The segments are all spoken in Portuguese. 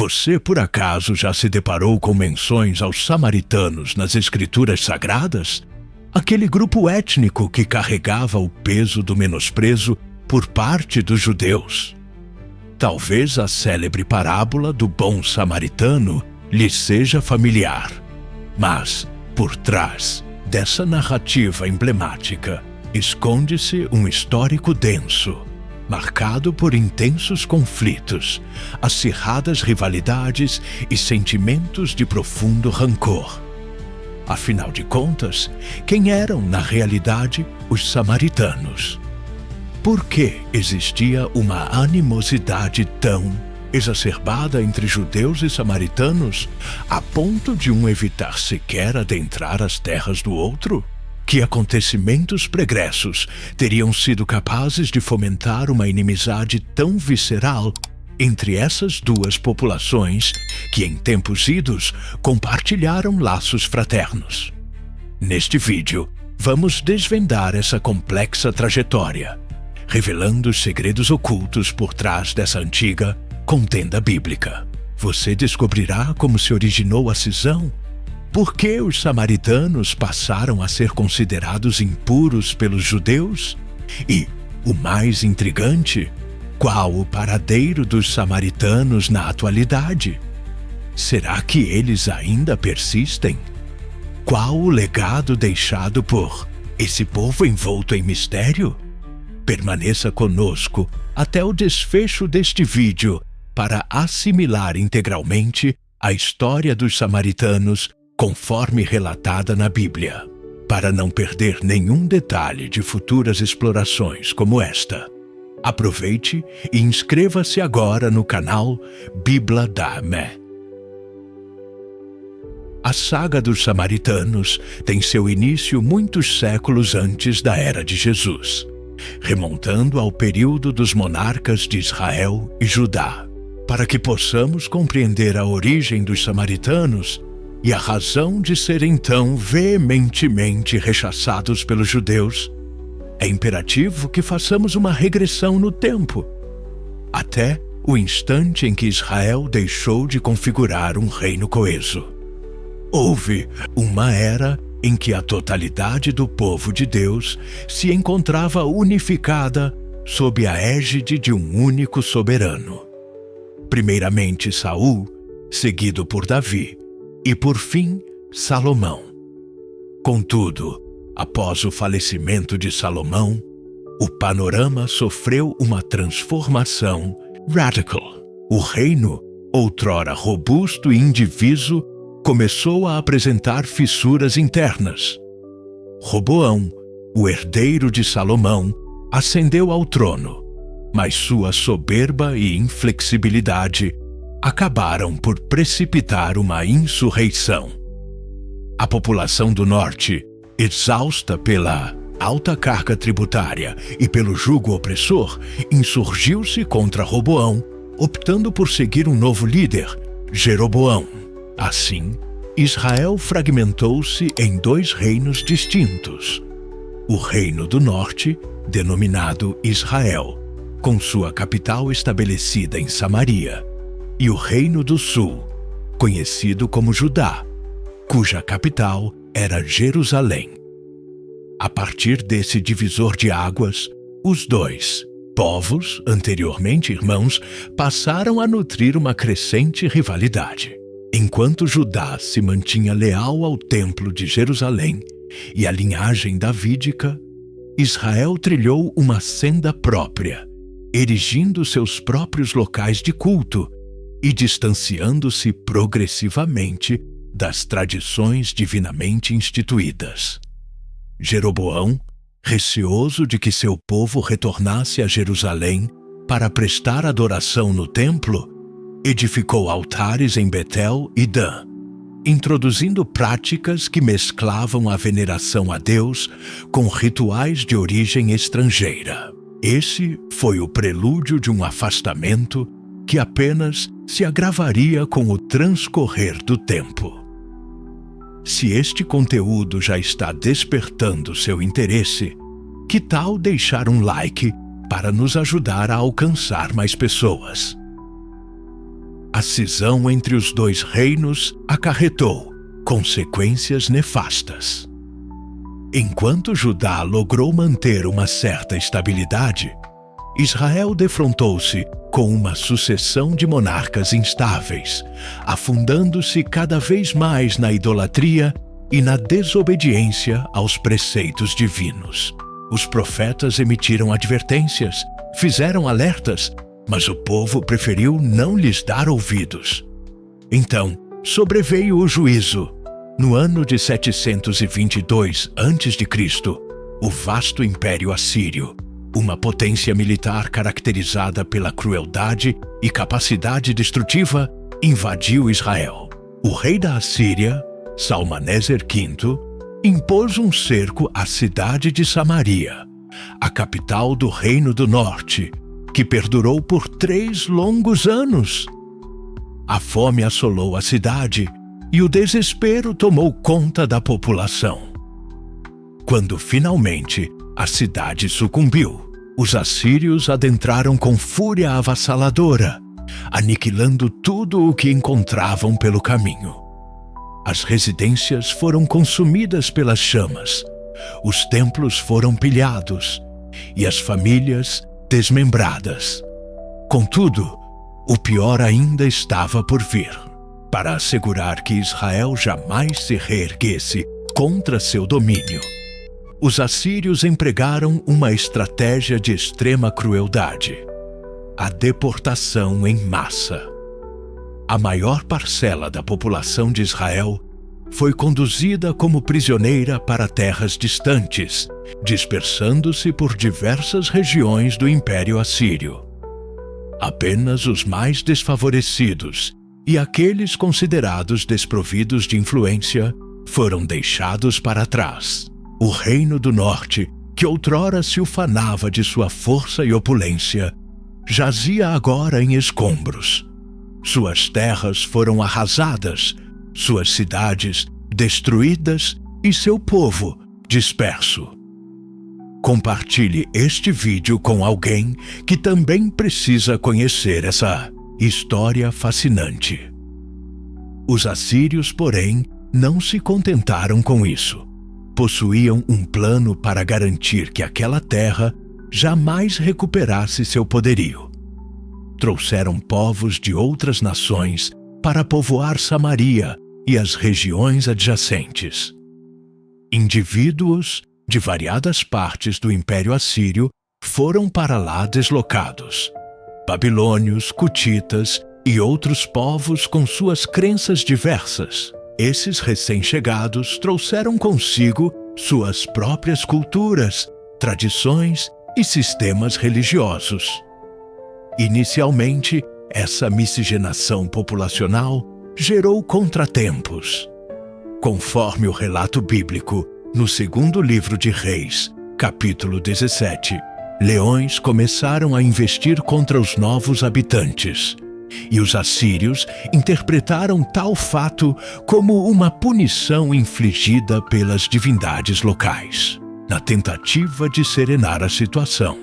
Você, por acaso, já se deparou com menções aos samaritanos nas Escrituras Sagradas? Aquele grupo étnico que carregava o peso do menosprezo por parte dos judeus. Talvez a célebre parábola do bom samaritano lhe seja familiar. Mas, por trás dessa narrativa emblemática, esconde-se um histórico denso, marcado por intensos conflitos, acirradas rivalidades e sentimentos de profundo rancor. Afinal de contas, quem eram, na realidade, os samaritanos? Por que existia uma animosidade tão exacerbada entre judeus e samaritanos, a ponto de um evitar sequer adentrar as terras do outro? Que acontecimentos pregressos teriam sido capazes de fomentar uma inimizade tão visceral entre essas duas populações que, em tempos idos, compartilharam laços fraternos? Neste vídeo, vamos desvendar essa complexa trajetória, revelando os segredos ocultos por trás dessa antiga contenda bíblica. Você descobrirá como se originou a cisão, por que os samaritanos passaram a ser considerados impuros pelos judeus e, o mais intrigante, qual o paradeiro dos samaritanos na atualidade? Será que eles ainda persistem? Qual o legado deixado por esse povo envolto em mistério? Permaneça conosco até o desfecho deste vídeo para assimilar integralmente a história dos samaritanos conforme relatada na Bíblia, para não perder nenhum detalhe de futuras explorações como esta. Aproveite e inscreva-se agora no canal Bíblia Dame. A saga dos samaritanos tem seu início muitos séculos antes da Era de Jesus, remontando ao período dos monarcas de Israel e Judá. Para que possamos compreender a origem dos samaritanos e a razão de serem tão veementemente rechaçados pelos judeus, é imperativo que façamos uma regressão no tempo, até o instante em que Israel deixou de configurar um reino coeso. Houve uma era em que a totalidade do povo de Deus se encontrava unificada sob a égide de um único soberano. Primeiramente Saul, seguido por Davi, e por fim Salomão. Contudo, após o falecimento de Salomão, o panorama sofreu uma transformação radical. O reino, outrora robusto e indiviso, começou a apresentar fissuras internas. Roboão, o herdeiro de Salomão, ascendeu ao trono, mas sua soberba e inflexibilidade acabaram por precipitar uma insurreição. A população do norte, exausta pela alta carga tributária e pelo jugo opressor, insurgiu-se contra Roboão, optando por seguir um novo líder, Jeroboão. Assim, Israel fragmentou-se em dois reinos distintos. O Reino do Norte, denominado Israel, com sua capital estabelecida em Samaria, e o Reino do Sul, conhecido como Judá, cuja capital era Jerusalém. A partir desse divisor de águas, os dois povos, anteriormente irmãos, passaram a nutrir uma crescente rivalidade. Enquanto Judá se mantinha leal ao Templo de Jerusalém e à linhagem davídica, Israel trilhou uma senda própria, erigindo seus próprios locais de culto e distanciando-se progressivamente das tradições divinamente instituídas. Jeroboão, receoso de que seu povo retornasse a Jerusalém para prestar adoração no templo, edificou altares em Betel e Dan, introduzindo práticas que mesclavam a veneração a Deus com rituais de origem estrangeira. Esse foi o prelúdio de um afastamento que apenas se agravaria com o transcorrer do tempo. Se este conteúdo já está despertando seu interesse, que tal deixar um like para nos ajudar a alcançar mais pessoas? a cisão entre os dois reinos acarretou consequências nefastas. Enquanto Judá logrou manter uma certa estabilidade, Israel defrontou-se com uma sucessão de monarcas instáveis, afundando-se cada vez mais na idolatria e na desobediência aos preceitos divinos. Os profetas emitiram advertências, fizeram alertas, mas o povo preferiu não lhes dar ouvidos. Então, sobreveio o juízo. No ano de 722 a.C., o vasto Império Assírio, uma potência militar caracterizada pela crueldade e capacidade destrutiva, invadiu Israel. O rei da Assíria, Salmaneser V, impôs um cerco à cidade de Samaria, a capital do Reino do Norte, que perdurou por 3 longos anos. A fome assolou a cidade e o desespero tomou conta da população. Quando finalmente a cidade sucumbiu, os assírios adentraram com fúria avassaladora, aniquilando tudo o que encontravam pelo caminho. As residências foram consumidas pelas chamas, os templos foram pilhados e as famílias desmembradas. Contudo, o pior ainda estava por vir. Para assegurar que Israel jamais se reerguesse contra seu domínio, os assírios empregaram uma estratégia de extrema crueldade: a deportação em massa. A maior parcela da população de Israel foi conduzida como prisioneira para terras distantes, dispersando-se por diversas regiões do Império Assírio. Apenas os mais desfavorecidos e aqueles considerados desprovidos de influência foram deixados para trás. O Reino do Norte, que outrora se ufanava de sua força e opulência, jazia agora em escombros. Suas terras foram arrasadas, suas cidades destruídas e seu povo disperso. Compartilhe este vídeo com alguém que também precisa conhecer essa história fascinante. Os assírios, porém, não se contentaram com isso. Possuíam um plano para garantir que aquela terra jamais recuperasse seu poderio. Trouxeram povos de outras nações para povoar Samaria e as regiões adjacentes. Indivíduos de variadas partes do Império Assírio foram para lá deslocados. Babilônios, cutitas e outros povos com suas crenças diversas. Esses recém-chegados trouxeram consigo suas próprias culturas, tradições e sistemas religiosos. Inicialmente, essa miscigenação populacional gerou contratempos. Conforme o relato bíblico, no segundo livro de Reis, capítulo 17, leões começaram a investir contra os novos habitantes, e os assírios interpretaram tal fato como uma punição infligida pelas divindades locais. Na tentativa de serenar a situação,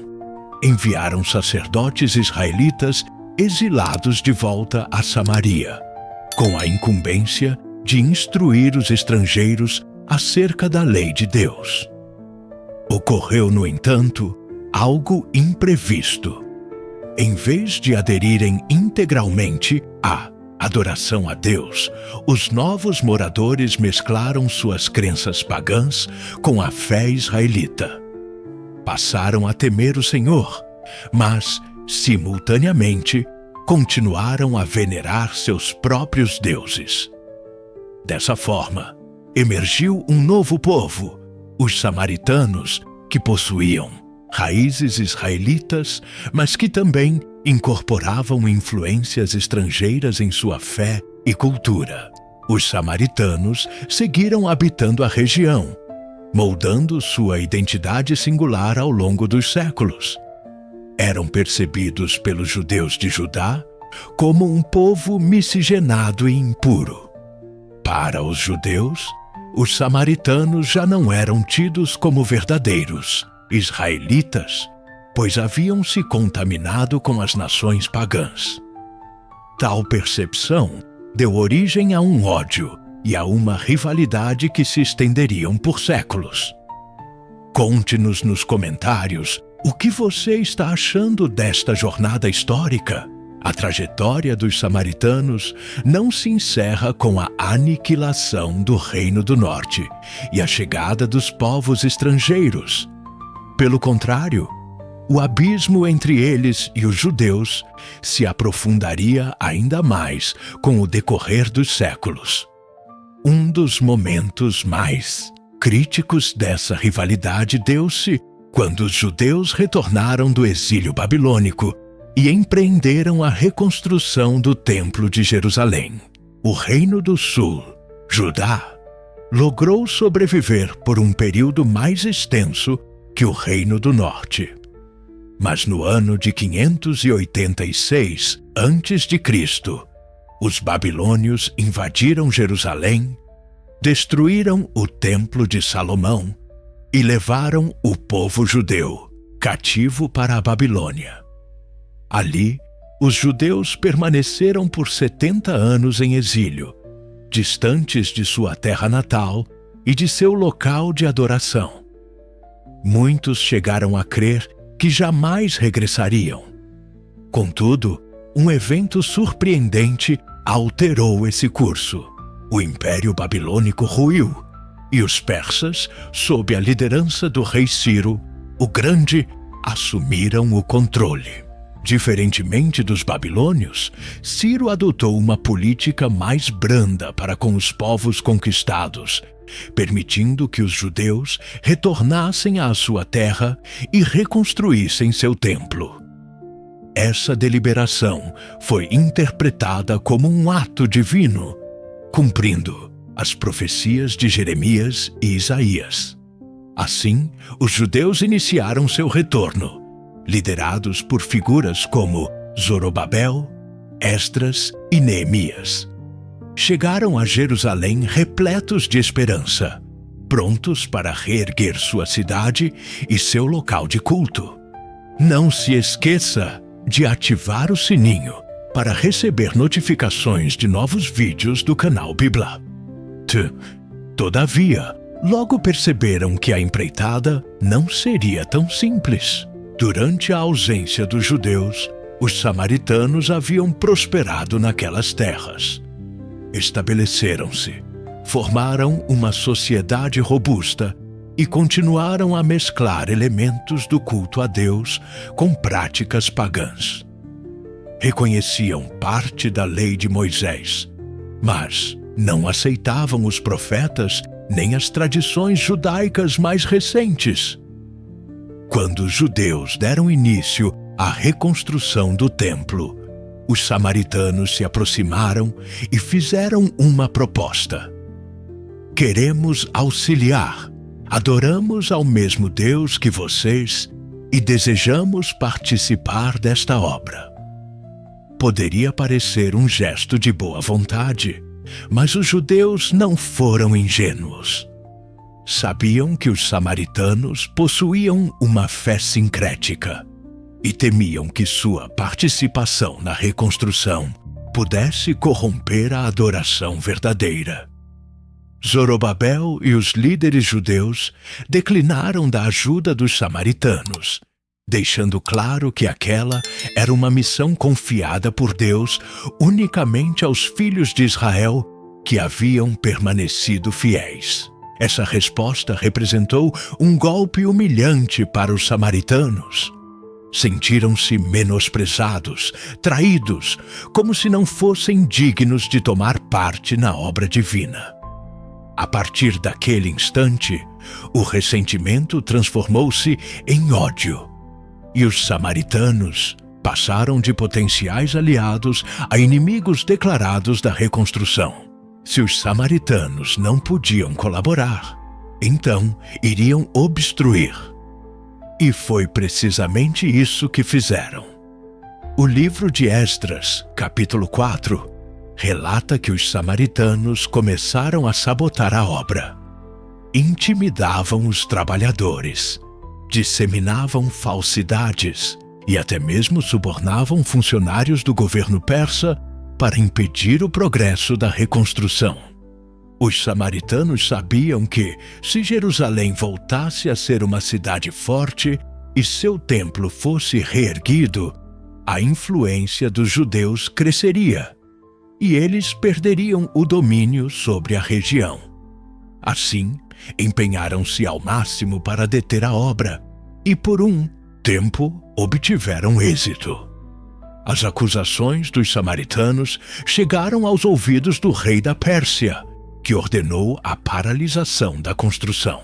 enviaram sacerdotes israelitas exilados de volta a Samaria, com a incumbência de instruir os estrangeiros acerca da lei de Deus. Ocorreu, no entanto, algo imprevisto. Em vez de aderirem integralmente à adoração a Deus, os novos moradores mesclaram suas crenças pagãs com a fé israelita. Passaram a temer o Senhor, mas, simultaneamente, continuaram a venerar seus próprios deuses. Dessa forma, emergiu um novo povo, os samaritanos, que possuíam raízes israelitas, mas que também incorporavam influências estrangeiras em sua fé e cultura. Os samaritanos seguiram habitando a região, moldando sua identidade singular ao longo dos séculos. Eram percebidos pelos judeus de Judá como um povo miscigenado e impuro. Para os judeus, os samaritanos já não eram tidos como verdadeiros israelitas, pois haviam se contaminado com as nações pagãs. Tal percepção deu origem a um ódio e a uma rivalidade que se estenderiam por séculos. Conte-nos nos comentários o que você está achando desta jornada histórica. A trajetória dos samaritanos não se encerra com a aniquilação do Reino do Norte e a chegada dos povos estrangeiros. Pelo contrário, o abismo entre eles e os judeus se aprofundaria ainda mais com o decorrer dos séculos. Um dos momentos mais críticos dessa rivalidade deu-se quando os judeus retornaram do exílio babilônico e empreenderam a reconstrução do Templo de Jerusalém. O Reino do Sul, Judá, logrou sobreviver por um período mais extenso que o Reino do Norte. Mas no ano de 586 a.C., os babilônios invadiram Jerusalém, destruíram o Templo de Salomão e levaram o povo judeu cativo para a Babilônia. Ali, os judeus permaneceram por 70 anos em exílio, distantes de sua terra natal e de seu local de adoração. Muitos chegaram a crer que jamais regressariam. Contudo, um evento surpreendente alterou esse curso. O Império Babilônico ruiu e os persas, sob a liderança do rei Ciro, o Grande, assumiram o controle. Diferentemente dos babilônios, Ciro adotou uma política mais branda para com os povos conquistados, permitindo que os judeus retornassem à sua terra e reconstruíssem seu templo. Essa deliberação foi interpretada como um ato divino, cumprindo as profecias de Jeremias e Isaías. Assim, os judeus iniciaram seu retorno, liderados por figuras como Zorobabel, Esdras e Neemias. Chegaram a Jerusalém repletos de esperança, prontos para reerguer sua cidade e seu local de culto. Não se esqueça de ativar o sininho para receber notificações de novos vídeos do canal Bibla. Todavia, logo perceberam que a empreitada não seria tão simples. Durante a ausência dos judeus, os samaritanos haviam prosperado naquelas terras. Estabeleceram-se, formaram uma sociedade robusta e continuaram a mesclar elementos do culto a Deus com práticas pagãs. Reconheciam parte da lei de Moisés, mas não aceitavam os profetas nem as tradições judaicas mais recentes. Quando os judeus deram início à reconstrução do templo, os samaritanos se aproximaram e fizeram uma proposta. Queremos auxiliar, adoramos ao mesmo Deus que vocês e desejamos participar desta obra. Poderia parecer um gesto de boa vontade, mas os judeus não foram ingênuos. Sabiam que os samaritanos possuíam uma fé sincrética e temiam que sua participação na reconstrução pudesse corromper a adoração verdadeira. Zorobabel e os líderes judeus declinaram da ajuda dos samaritanos, deixando claro que aquela era uma missão confiada por Deus unicamente aos filhos de Israel que haviam permanecido fiéis. Essa resposta representou um golpe humilhante para os samaritanos. Sentiram-se menosprezados, traídos, como se não fossem dignos de tomar parte na obra divina. A partir daquele instante, o ressentimento transformou-se em ódio, e os samaritanos passaram de potenciais aliados a inimigos declarados da reconstrução. Se os samaritanos não podiam colaborar, então iriam obstruir. E foi precisamente isso que fizeram. O livro de Esdras, capítulo 4, relata que os samaritanos começaram a sabotar a obra. Intimidavam os trabalhadores, disseminavam falsidades e até mesmo subornavam funcionários do governo persa para impedir o progresso da reconstrução. Os samaritanos sabiam que, se Jerusalém voltasse a ser uma cidade forte e seu templo fosse reerguido, a influência dos judeus cresceria e eles perderiam o domínio sobre a região. Assim, empenharam-se ao máximo para deter a obra e, por um tempo, obtiveram êxito. As acusações dos samaritanos chegaram aos ouvidos do rei da Pérsia, que ordenou a paralisação da construção.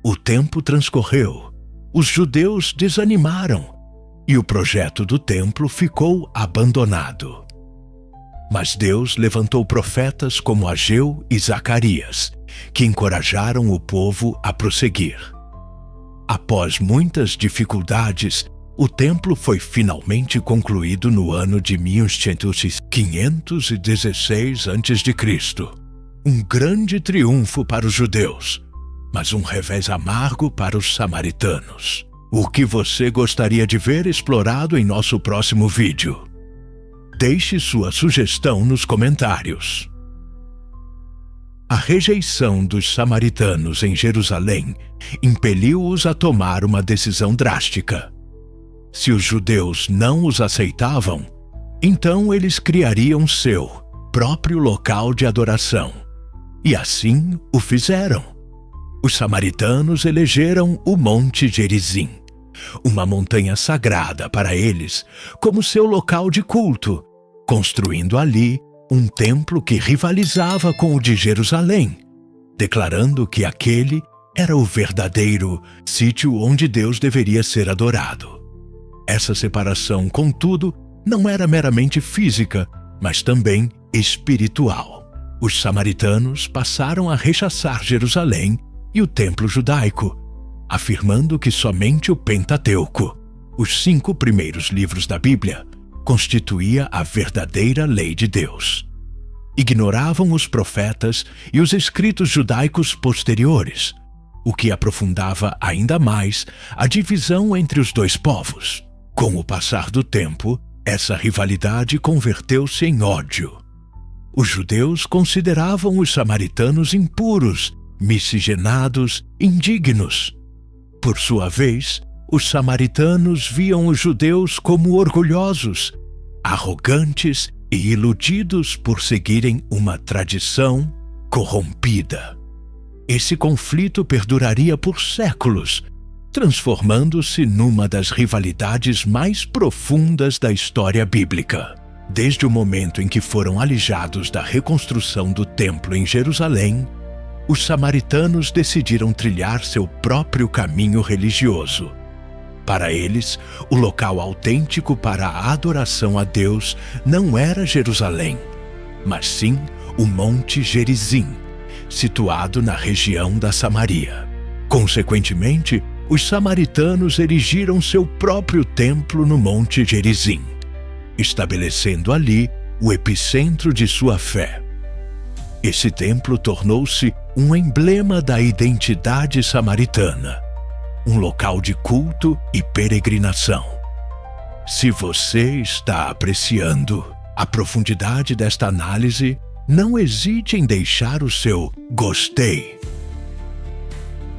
O tempo transcorreu, os judeus desanimaram e o projeto do templo ficou abandonado. Mas Deus levantou profetas como Ageu e Zacarias, que encorajaram o povo a prosseguir. Após muitas dificuldades, o templo foi finalmente concluído no ano de 516 a.C., um grande triunfo para os judeus, mas um revés amargo para os samaritanos. O que você gostaria de ver explorado em nosso próximo vídeo? Deixe sua sugestão nos comentários. A rejeição dos samaritanos em Jerusalém impeliu-os a tomar uma decisão drástica. Se os judeus não os aceitavam, então eles criariam seu próprio local de adoração. E assim o fizeram. Os samaritanos elegeram o Monte Gerizim, uma montanha sagrada para eles, como seu local de culto, construindo ali um templo que rivalizava com o de Jerusalém, declarando que aquele era o verdadeiro sítio onde Deus deveria ser adorado. Essa separação, contudo, não era meramente física, mas também espiritual. Os samaritanos passaram a rechaçar Jerusalém e o templo judaico, afirmando que somente o Pentateuco, os 5 primeiros livros da Bíblia, constituía a verdadeira lei de Deus. Ignoravam os profetas e os escritos judaicos posteriores, o que aprofundava ainda mais a divisão entre os dois povos. Com o passar do tempo, essa rivalidade converteu-se em ódio. Os judeus consideravam os samaritanos impuros, miscigenados, indignos. Por sua vez, os samaritanos viam os judeus como orgulhosos, arrogantes e iludidos por seguirem uma tradição corrompida. Esse conflito perduraria por séculos, transformando-se numa das rivalidades mais profundas da história bíblica. Desde o momento em que foram alijados da reconstrução do templo em Jerusalém, os samaritanos decidiram trilhar seu próprio caminho religioso. Para eles, o local autêntico para a adoração a Deus não era Jerusalém, mas sim o Monte Gerizim, situado na região da Samaria. Consequentemente, os samaritanos erigiram seu próprio templo no Monte Gerizim, estabelecendo ali o epicentro de sua fé. Esse templo tornou-se um emblema da identidade samaritana, um local de culto e peregrinação. Se você está apreciando a profundidade desta análise, não hesite em deixar o seu gostei.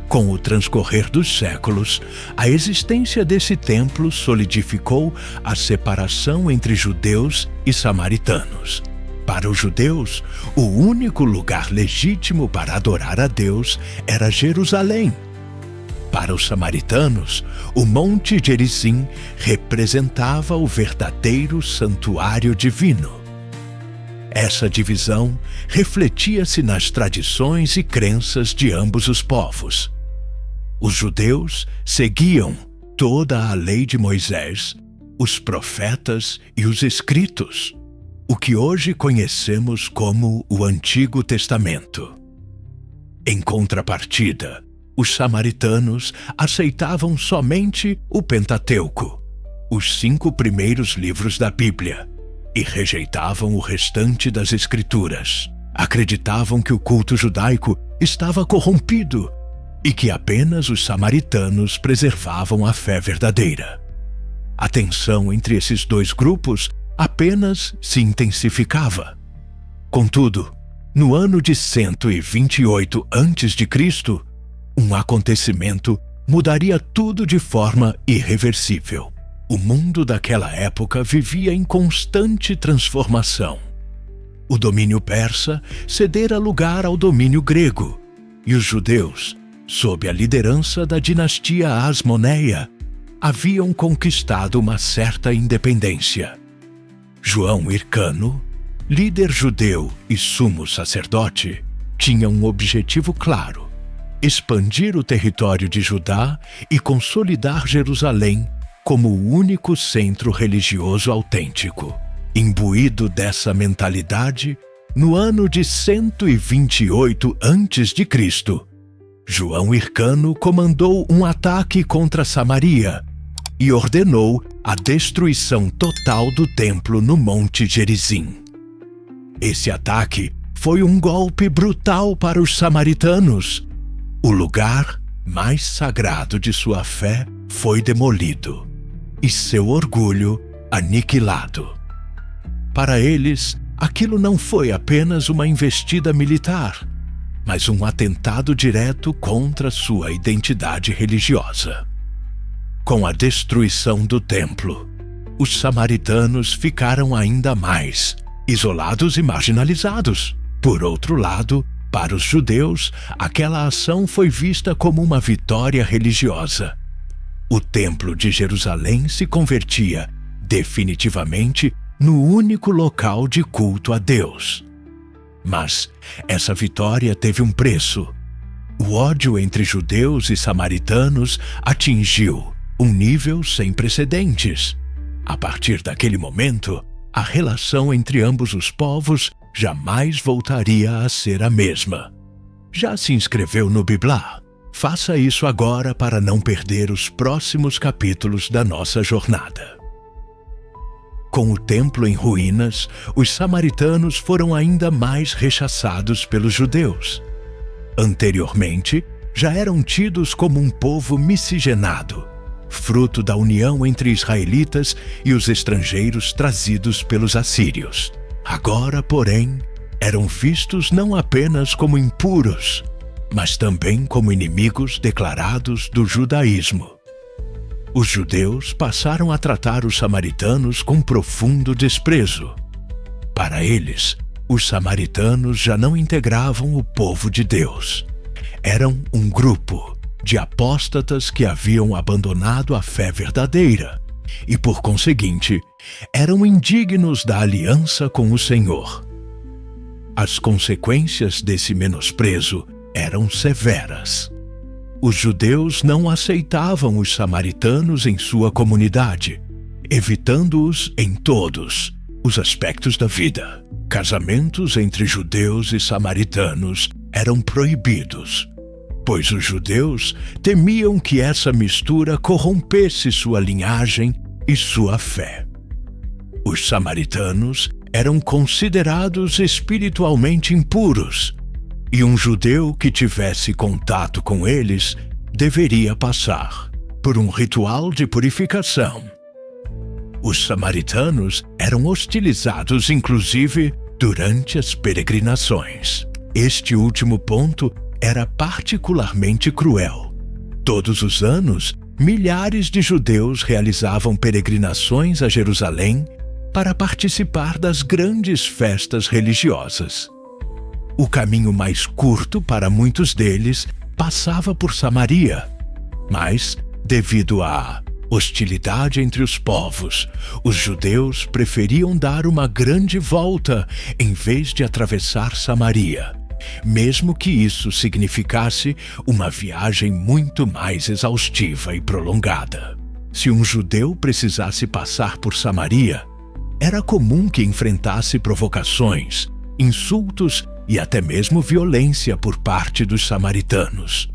Com o transcorrer dos séculos, a existência desse templo solidificou a separação entre judeus e samaritanos. Para os judeus, o único lugar legítimo para adorar a Deus era Jerusalém. Para os samaritanos, o Monte Gerizim representava o verdadeiro santuário divino. Essa divisão refletia-se nas tradições e crenças de ambos os povos. Os judeus seguiam toda a lei de Moisés, os profetas e os escritos, o que hoje conhecemos como o Antigo Testamento. Em contrapartida, os samaritanos aceitavam somente o Pentateuco, os 5 primeiros livros da Bíblia, e rejeitavam o restante das Escrituras. Acreditavam que o culto judaico estava corrompido e que apenas os samaritanos preservavam a fé verdadeira. A tensão entre esses dois grupos apenas se intensificava. Contudo, no ano de 128 a.C., um acontecimento mudaria tudo de forma irreversível. O mundo daquela época vivia em constante transformação. O domínio persa cedera lugar ao domínio grego, e os judeus, sob a liderança da dinastia Asmoneia, haviam conquistado uma certa independência. João Hircano, líder judeu e sumo sacerdote, tinha um objetivo claro: expandir o território de Judá e consolidar Jerusalém como o único centro religioso autêntico. Imbuído dessa mentalidade, no ano de 128 a.C., João Hircano comandou um ataque contra Samaria e ordenou a destruição total do templo no Monte Gerizim. Esse ataque foi um golpe brutal para os samaritanos. O lugar mais sagrado de sua fé foi demolido e seu orgulho aniquilado. Para eles, aquilo não foi apenas uma investida militar, mas um atentado direto contra sua identidade religiosa. Com a destruição do templo, os samaritanos ficaram ainda mais isolados e marginalizados. Por outro lado, para os judeus, aquela ação foi vista como uma vitória religiosa. O Templo de Jerusalém se convertia definitivamente no único local de culto a Deus. Mas essa vitória teve um preço. O ódio entre judeus e samaritanos atingiu um nível sem precedentes. A partir daquele momento, a relação entre ambos os povos jamais voltaria a ser a mesma. Já se inscreveu no Biblá? Faça isso agora para não perder os próximos capítulos da nossa jornada. Com o templo em ruínas, os samaritanos foram ainda mais rechaçados pelos judeus. Anteriormente, já eram tidos como um povo miscigenado, fruto da união entre israelitas e os estrangeiros trazidos pelos assírios. Agora, porém, eram vistos não apenas como impuros, mas também como inimigos declarados do judaísmo. Os judeus passaram a tratar os samaritanos com profundo desprezo. Para eles, os samaritanos já não integravam o povo de Deus. Eram um grupo de apóstatas que haviam abandonado a fé verdadeira e, por conseguinte, eram indignos da aliança com o Senhor. As consequências desse menosprezo eram severas. Os judeus não aceitavam os samaritanos em sua comunidade, evitando-os em todos os aspectos da vida. Casamentos entre judeus e samaritanos eram proibidos, pois os judeus temiam que essa mistura corrompesse sua linhagem e sua fé. Os samaritanos eram considerados espiritualmente impuros, e um judeu que tivesse contato com eles deveria passar por um ritual de purificação. Os samaritanos eram hostilizados, inclusive, durante as peregrinações. Este último ponto era particularmente cruel. Todos os anos, milhares de judeus realizavam peregrinações a Jerusalém para participar das grandes festas religiosas. O caminho mais curto para muitos deles passava por Samaria, mas, devido à hostilidade entre os povos, os judeus preferiam dar uma grande volta em vez de atravessar Samaria, mesmo que isso significasse uma viagem muito mais exaustiva e prolongada. Se um judeu precisasse passar por Samaria, era comum que enfrentasse provocações, insultos e até mesmo violência por parte dos samaritanos.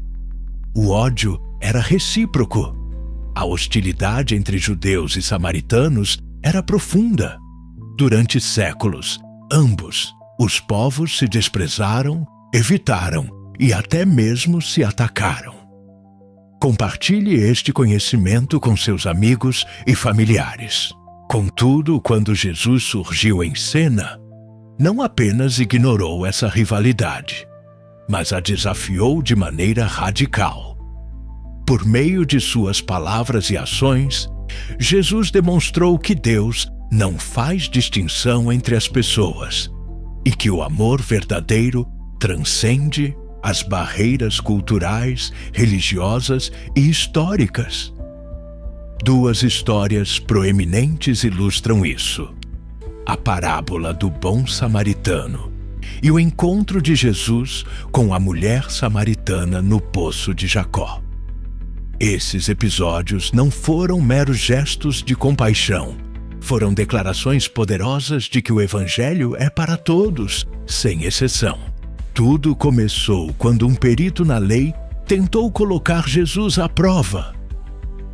O ódio era recíproco. A hostilidade entre judeus e samaritanos era profunda. Durante séculos, ambos, os povos se desprezaram, evitaram e até mesmo se atacaram. Compartilhe este conhecimento com seus amigos e familiares. Contudo, quando Jesus surgiu em cena, não apenas ignorou essa rivalidade, mas a desafiou de maneira radical. Por meio de suas palavras e ações, Jesus demonstrou que Deus não faz distinção entre as pessoas e que o amor verdadeiro transcende as barreiras culturais, religiosas e históricas. Duas histórias proeminentes ilustram isso: a parábola do bom samaritano e o encontro de Jesus com a mulher samaritana no poço de Jacó. Esses episódios não foram meros gestos de compaixão, foram declarações poderosas de que o Evangelho é para todos, sem exceção. Tudo começou quando um perito na lei tentou colocar Jesus à prova.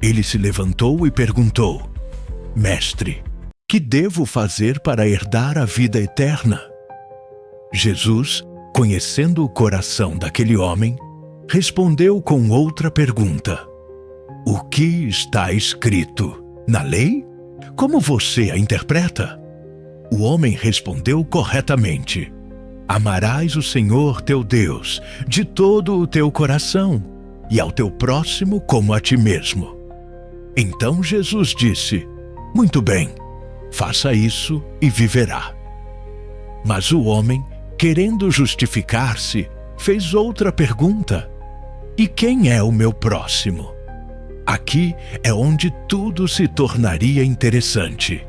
Ele se levantou e perguntou: Mestre, que devo fazer para herdar a vida eterna? Jesus, conhecendo o coração daquele homem, respondeu com outra pergunta: O que está escrito na lei? Como você a interpreta? O homem respondeu corretamente: Amarás o Senhor teu Deus de todo o teu coração e ao teu próximo como a ti mesmo. Então Jesus disse: Muito bem, faça isso e viverá. Mas o homem, querendo justificar-se, fez outra pergunta: E quem é o meu próximo? Aqui é onde tudo se tornaria interessante.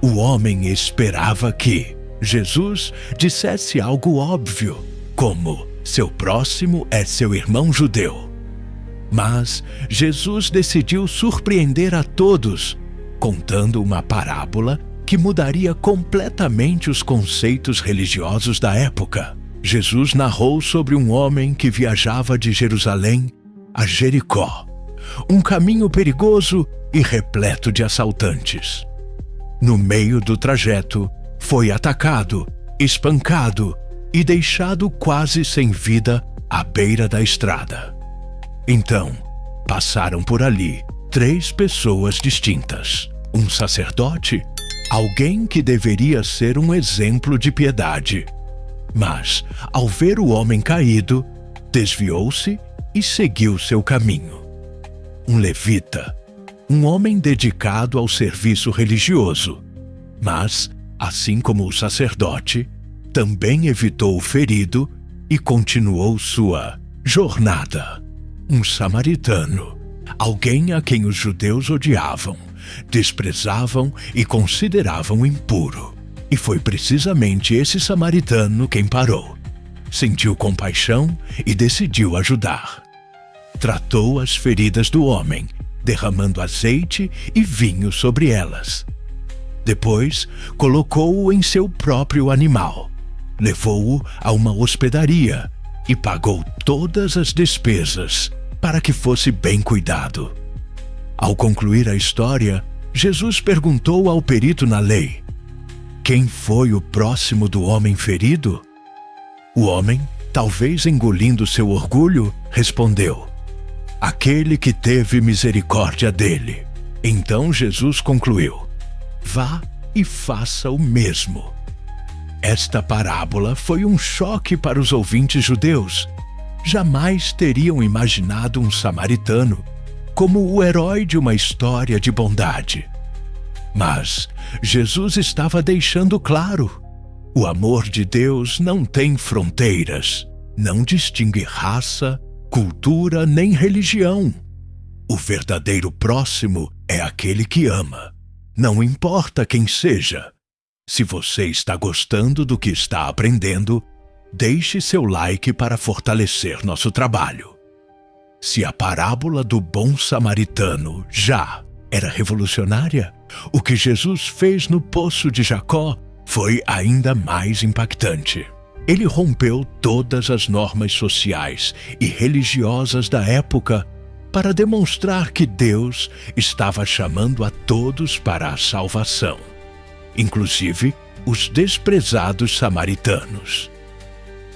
O homem esperava que Jesus dissesse algo óbvio, como: seu próximo é seu irmão judeu. Mas Jesus decidiu surpreender a todos, contando uma parábola que mudaria completamente os conceitos religiosos da época. Jesus narrou sobre um homem que viajava de Jerusalém a Jericó, um caminho perigoso e repleto de assaltantes. No meio do trajeto, foi atacado, espancado e deixado quase sem vida à beira da estrada. Então, passaram por ali 3 pessoas distintas: um sacerdote, alguém que deveria ser um exemplo de piedade. Mas, ao ver o homem caído, desviou-se e seguiu seu caminho. Um levita, um homem dedicado ao serviço religioso, mas, assim como o sacerdote, também evitou o ferido e continuou sua jornada. Um samaritano, alguém a quem os judeus odiavam, desprezavam e consideravam impuro. E foi precisamente esse samaritano quem parou. Sentiu compaixão e decidiu ajudar. Tratou as feridas do homem, derramando azeite e vinho sobre elas. Depois, colocou-o em seu próprio animal, levou-o a uma hospedaria e pagou todas as despesas para que fosse bem cuidado. Ao concluir a história, Jesus perguntou ao perito na lei: Quem foi o próximo do homem ferido? O homem, talvez engolindo seu orgulho, respondeu: Aquele que teve misericórdia dele. Então Jesus concluiu: Vá e faça o mesmo. Esta parábola foi um choque para os ouvintes judeus. Jamais teriam imaginado um samaritano como o herói de uma história de bondade. Mas Jesus estava deixando claro: o amor de Deus não tem fronteiras, não distingue raça, cultura nem religião. O verdadeiro próximo é aquele que ama, não importa quem seja. Se você está gostando do que está aprendendo, deixe seu like para fortalecer nosso trabalho. Se a parábola do bom samaritano já era revolucionária, o que Jesus fez no poço de Jacó foi ainda mais impactante. Ele rompeu todas as normas sociais e religiosas da época para demonstrar que Deus estava chamando a todos para a salvação, inclusive os desprezados samaritanos.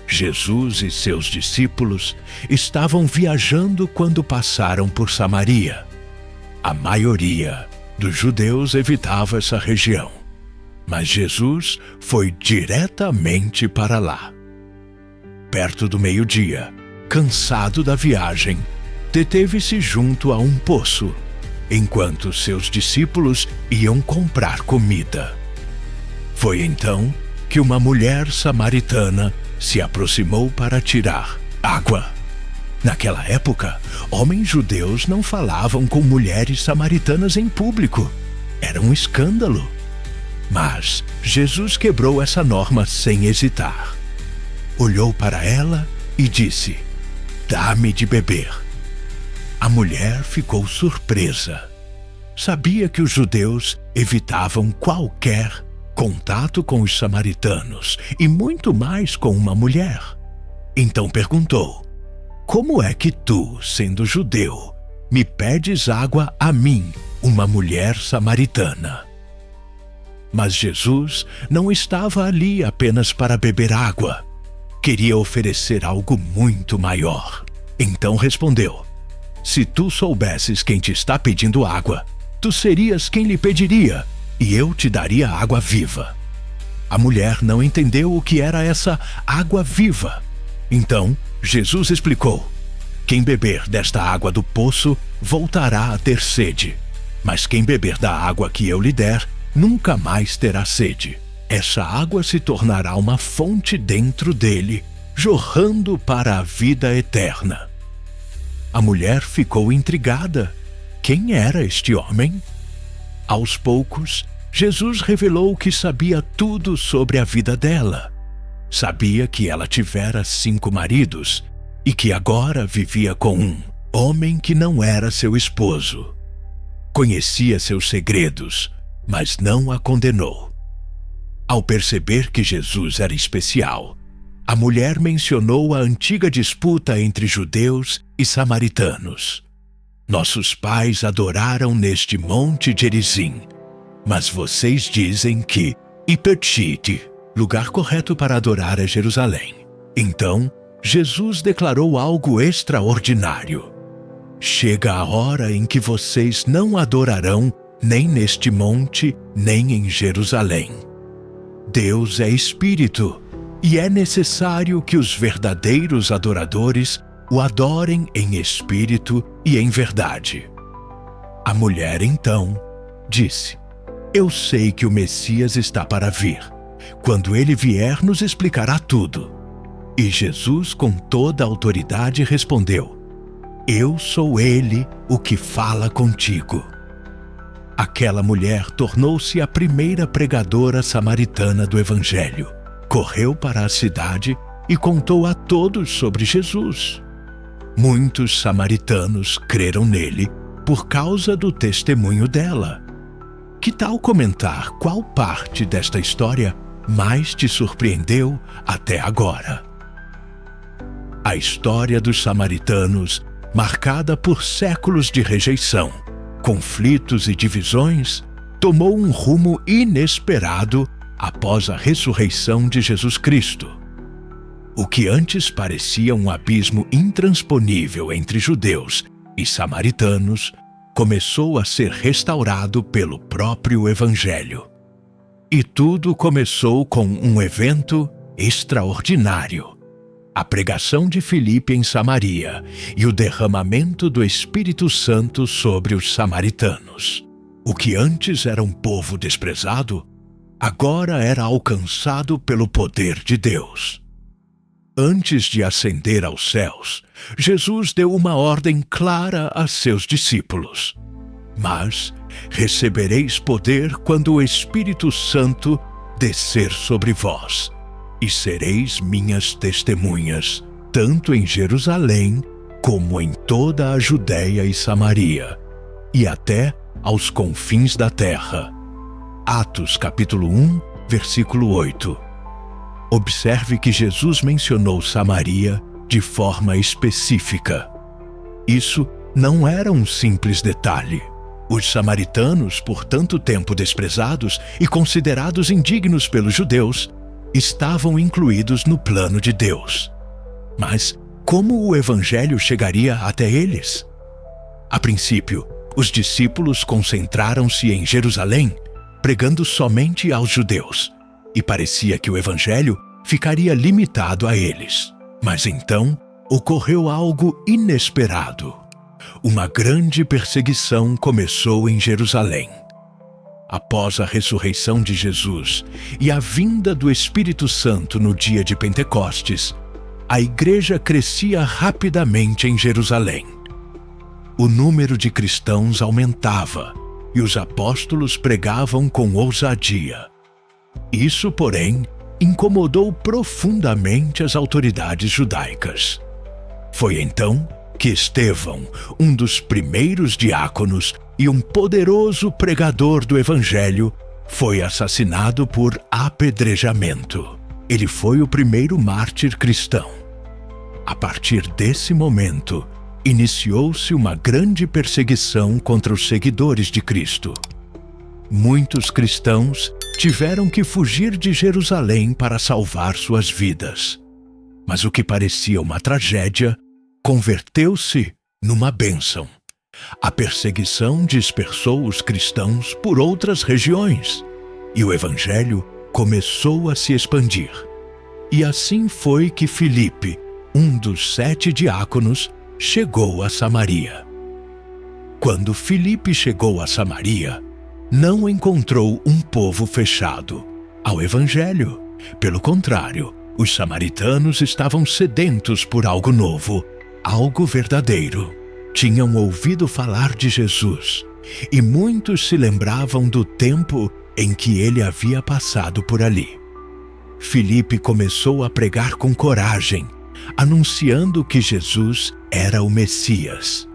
Jesus e seus discípulos estavam viajando quando passaram por Samaria. A maioria dos judeus evitava essa região, mas Jesus foi diretamente para lá. Perto do meio-dia, cansado da viagem, deteve-se junto a um poço, enquanto seus discípulos iam comprar comida. Foi então que uma mulher samaritana se aproximou para tirar água. Naquela época, homens judeus não falavam com mulheres samaritanas em público. Era um escândalo. Mas Jesus quebrou essa norma sem hesitar. Olhou para ela e disse: "Dá-me de beber." A mulher ficou surpresa. Sabia que os judeus evitavam qualquer contato com os samaritanos e muito mais com uma mulher. Então perguntou: "Como é que tu, sendo judeu, me pedes água a mim, uma mulher samaritana?" Mas Jesus não estava ali apenas para beber água. Queria oferecer algo muito maior. Então respondeu: "Se tu soubesses quem te está pedindo água, tu serias quem lhe pediria, e eu te daria água viva." A mulher não entendeu o que era essa água viva. Então Jesus explicou: "Quem beber desta água do poço voltará a ter sede, mas quem beber da água que eu lhe der, nunca mais terá sede. Essa água se tornará uma fonte dentro dele, jorrando para a vida eterna." A mulher ficou intrigada. Quem era este homem? Aos poucos, Jesus revelou que sabia tudo sobre a vida dela. Sabia que ela tivera 5 maridos e que agora vivia com um homem que não era seu esposo. Conhecia seus segredos, mas não a condenou. Ao perceber que Jesus era especial, a mulher mencionou a antiga disputa entre judeus e samaritanos. "Nossos pais adoraram neste monte Gerizim, mas vocês dizem que Ipetite, lugar correto para adorar, é Jerusalém." Então, Jesus declarou algo extraordinário: "Chega a hora em que vocês não adorarão nem neste monte, nem em Jerusalém. Deus é espírito, e é necessário que os verdadeiros adoradores o adorem em espírito e em verdade." A mulher então disse: "Eu sei que o Messias está para vir. Quando ele vier, nos explicará tudo." E Jesus, com toda a autoridade, respondeu: "Eu sou ele o que fala contigo." Aquela mulher tornou-se a primeira pregadora samaritana do Evangelho. Correu para a cidade e contou a todos sobre Jesus. Muitos samaritanos creram nele por causa do testemunho dela. Que tal comentar qual parte desta história mais te surpreendeu até agora? A história dos samaritanos, marcada por séculos de rejeição, conflitos e divisões, tomou um rumo inesperado após a ressurreição de Jesus Cristo. O que antes parecia um abismo intransponível entre judeus e samaritanos começou a ser restaurado pelo próprio Evangelho. E tudo começou com um evento extraordinário: a pregação de Filipe em Samaria e o derramamento do Espírito Santo sobre os samaritanos. O que antes era um povo desprezado, agora era alcançado pelo poder de Deus. Antes de ascender aos céus, Jesus deu uma ordem clara a seus discípulos: "Mas recebereis poder quando o Espírito Santo descer sobre vós, e sereis minhas testemunhas, tanto em Jerusalém como em toda a Judéia e Samaria, e até aos confins da terra." Atos capítulo 1, versículo 8. Observe que Jesus mencionou Samaria de forma específica. Isso não era um simples detalhe. Os samaritanos, por tanto tempo desprezados e considerados indignos pelos judeus, estavam incluídos no plano de Deus. Mas como o Evangelho chegaria até eles? A princípio, os discípulos concentraram-se em Jerusalém, pregando somente aos judeus, e parecia que o evangelho ficaria limitado a eles. Mas então ocorreu algo inesperado. Uma grande perseguição começou em Jerusalém. Após a ressurreição de Jesus e a vinda do Espírito Santo no dia de Pentecostes, a igreja crescia rapidamente em Jerusalém. O número de cristãos aumentava e os apóstolos pregavam com ousadia. Isso, porém, incomodou profundamente as autoridades judaicas. Foi então que Estevão, um dos primeiros diáconos e um poderoso pregador do Evangelho, foi assassinado por apedrejamento. Ele foi o primeiro mártir cristão. A partir desse momento, iniciou-se uma grande perseguição contra os seguidores de Cristo. Muitos cristãos tiveram que fugir de Jerusalém para salvar suas vidas. Mas o que parecia uma tragédia converteu-se numa bênção. A perseguição dispersou os cristãos por outras regiões e o Evangelho começou a se expandir. E assim foi que Filipe, um dos 7 diáconos, chegou a Samaria. Quando Filipe chegou a Samaria, não encontrou um povo fechado ao Evangelho. Pelo contrário, os samaritanos estavam sedentos por algo novo, algo verdadeiro. Tinham ouvido falar de Jesus e muitos se lembravam do tempo em que ele havia passado por ali. Filipe começou a pregar com coragem, anunciando que Jesus era o Messias.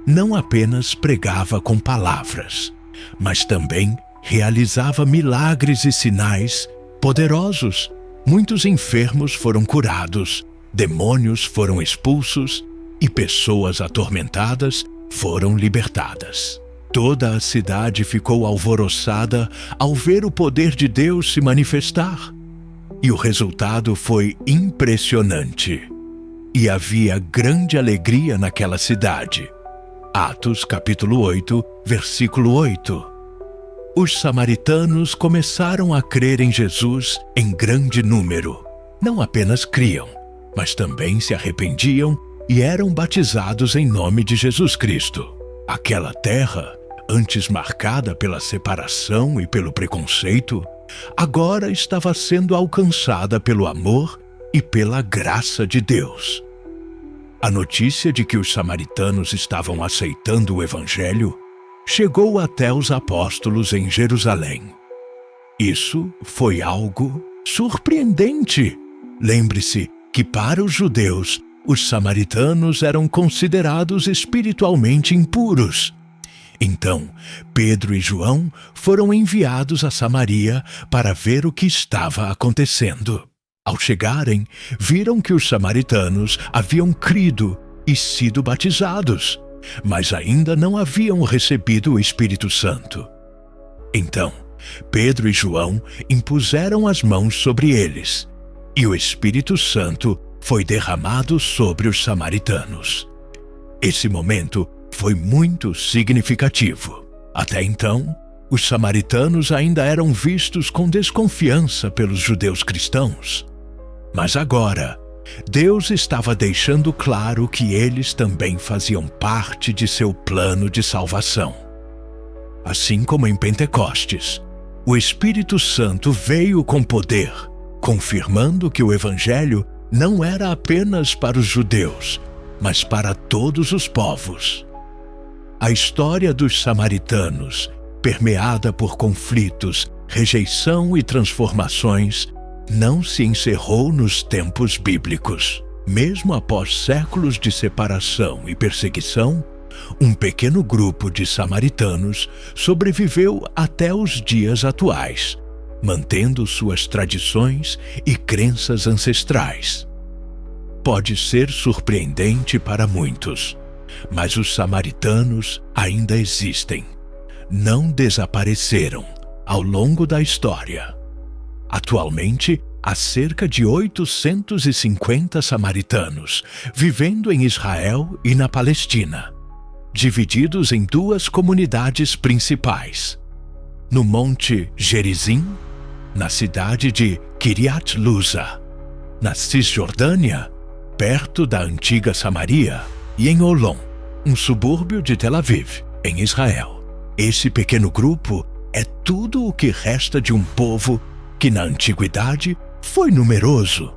Não apenas pregava com palavras, mas também realizava milagres e sinais poderosos. Muitos enfermos foram curados, demônios foram expulsos e pessoas atormentadas foram libertadas. Toda a cidade ficou alvoroçada ao ver o poder de Deus se manifestar. E o resultado foi impressionante. E havia grande alegria naquela cidade. Atos capítulo 8, versículo 8. Os samaritanos começaram a crer em Jesus em grande número. Não apenas criam, mas também se arrependiam e eram batizados em nome de Jesus Cristo. Aquela terra, antes marcada pela separação e pelo preconceito, agora estava sendo alcançada pelo amor e pela graça de Deus. A notícia de que os samaritanos estavam aceitando o Evangelho chegou até os apóstolos em Jerusalém. Isso foi algo surpreendente. Lembre-se que para os judeus, os samaritanos eram considerados espiritualmente impuros. Então, Pedro e João foram enviados a Samaria para ver o que estava acontecendo. Ao chegarem, viram que os samaritanos haviam crido e sido batizados, mas ainda não haviam recebido o Espírito Santo. Então, Pedro e João impuseram as mãos sobre eles, e o Espírito Santo foi derramado sobre os samaritanos. Esse momento foi muito significativo. Até então, os samaritanos ainda eram vistos com desconfiança pelos judeus cristãos. Mas agora, Deus estava deixando claro que eles também faziam parte de seu plano de salvação. Assim como em Pentecostes, o Espírito Santo veio com poder, confirmando que o Evangelho não era apenas para os judeus, mas para todos os povos. A história dos samaritanos, permeada por conflitos, rejeição e transformações, não se encerrou nos tempos bíblicos. Mesmo após séculos de separação e perseguição, um pequeno grupo de samaritanos sobreviveu até os dias atuais, mantendo suas tradições e crenças ancestrais. Pode ser surpreendente para muitos, mas os samaritanos ainda existem. Não desapareceram ao longo da história. Atualmente, há cerca de 850 samaritanos vivendo em Israel e na Palestina. divididos em duas comunidades principais. No Monte Gerizim, na cidade de Kiryat Luza, na Cisjordânia, perto da antiga Samaria, e em Olom, um subúrbio de Tel Aviv, em Israel. Esse pequeno grupo é tudo o que resta de um povo que na antiguidade foi numeroso.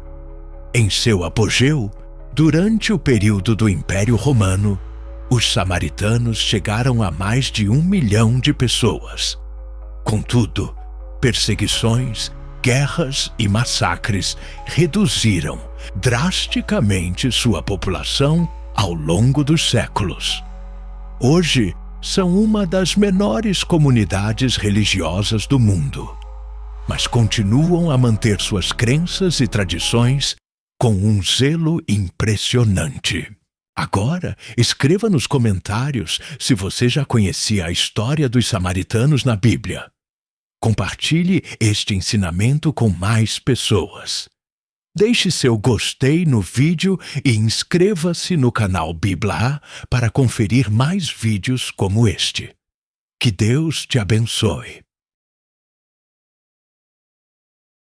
Em seu apogeu, durante o período do Império Romano, os samaritanos chegaram a mais de 1 milhão de pessoas. Contudo, perseguições, guerras e massacres reduziram drasticamente sua população ao longo dos séculos. Hoje, são uma das menores comunidades religiosas do mundo, mas continuam a manter suas crenças e tradições com um zelo impressionante. Agora, escreva nos comentários se você já conhecia a história dos samaritanos na Bíblia. Compartilhe este ensinamento com mais pessoas. Deixe seu gostei no vídeo e inscreva-se no canal Bíblia para conferir mais vídeos como este. Que Deus te abençoe.